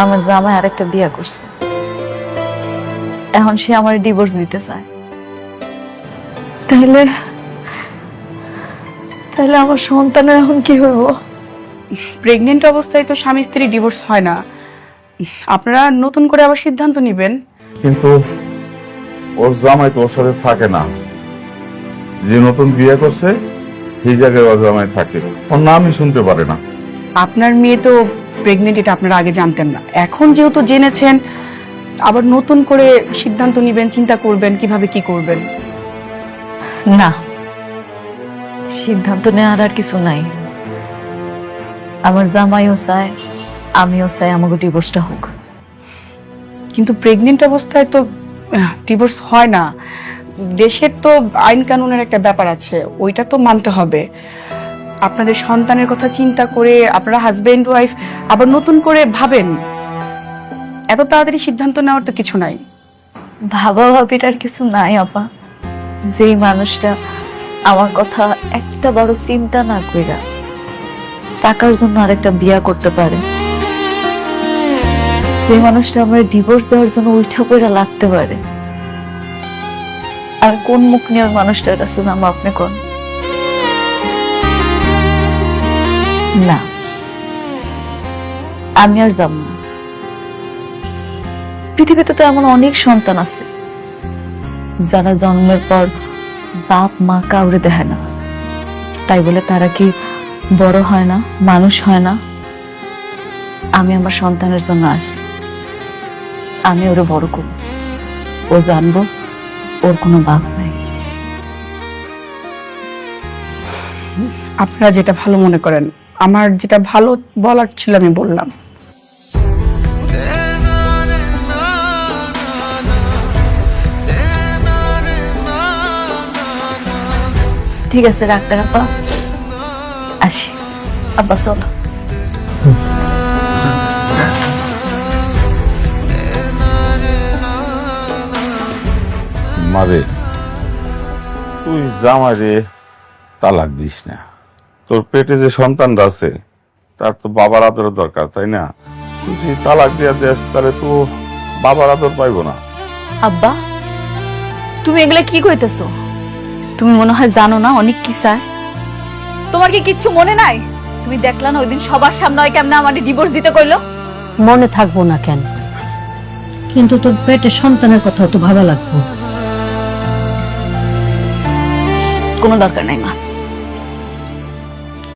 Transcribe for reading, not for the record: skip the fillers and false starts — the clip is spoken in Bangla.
আমার জামাই আরেকটা বিয়ে করছে, এখন সে আমার ডিভোর্স দিতে চায়। তাহলে তাহলে আমার সন্তানের এখন কি হইব? প্রেগনেন্ট অবস্থায় তো স্বামী স্ত্রী ডিভোর্স হয় না, আপনারা নতুন করে আবার সিদ্ধান্ত নেবেন। কিন্তু ওর জামাই তো ওর সাথে থাকে না, যে নতুন বিয়ে করছে সেই জায়গায় ওর জামাই থাকে, ওর নামই শুনতে পারে না। আপনার মেয়ে তো প্রেগনেন্ট, এটা আপনারা আগে জানতেন না, এখন যেহেতু জেনেছেন আবার নতুন করে সিদ্ধান্ত নেবেন, চিন্তা করবেন কিভাবে কি করবেন। না, সিদ্ধান্ত নেওয়ার আর কিছু নাই। আমার জামাইও চায়, আমিও চাই আমাকে ডিভোর্সটা হোক। কিন্তু প্রেগনেন্ট অবস্থায় তো ডিভোর্স হয় না, দেশের তো আইন কানুনের একটা ব্যাপার আছে, ওইটা তো মানতে হবে। আপনাদের সন্তানের কথা চিন্তা করে আপনারা হাজবেন্ড ওয়াইফ আবার নতুন করে ভাবেন, এত তাড়াতাড়ি সিদ্ধান্ত নেওয়ার তো কিছু নাই। ভাবা ভাবিটার কিছু নাই আপা। যেই মানুষটা আমার কথা একটা বড় চিন্তা না কইরা টাকার জন্য আরেকটা বিয়া করতে পারে, যে মানুষটা আমার ডিভোর্স দেওয়ার জন্য উল্টা কইরা লাগতে পারে, আর কোন মুখ নিয়ে ওই মানুষটার কাছে যাবো আপনি কোন? না, আমি আর যাব না। পৃথিবীতে তো এমন অনেক সন্তান আছে যারা জন্মের পর বাপ মা কাউরে দেখে না, তাই বলে তারা কি বড় হয় না, মানুষ হয় না? আমি আমার সন্তানের জন্য আছি, আমি ওরে বড় করব, ও জানবো ওর কোনো বাপ নাই। আপনারা যেটা ভালো মনে করেন, আমার যেটা ভালো বলার ছিল আমি বললাম। ঠিক আছে ডাক্তার আপা, আসি। আব্বা চলো। মারে, তুই জামাইরে তালাক দিস না। তোর পেটে যে সন্তানটা আছে তার তো বাবার আদরের দরকার, তাই না? তুই যদি তালাক দিয়া দেস তাহলে তো বাবার আদর পাইব না। আব্বা, তুমি এগুলা কি কইতেছো? তুমি মনে হয় জানো না অনেক কি চায়। তোমার কি কিচ্ছু মনে নাই? তুমি দেখলা না ওইদিন সবার সামনে ওই কেমনে আমাকে ডিভোর্স দিতে কইলো? মনে থাকবো না কেন, কিন্তু তোর পেটে সন্তানের কথা তো ভাবা লাগবে। কোনো দরকার নাই মা,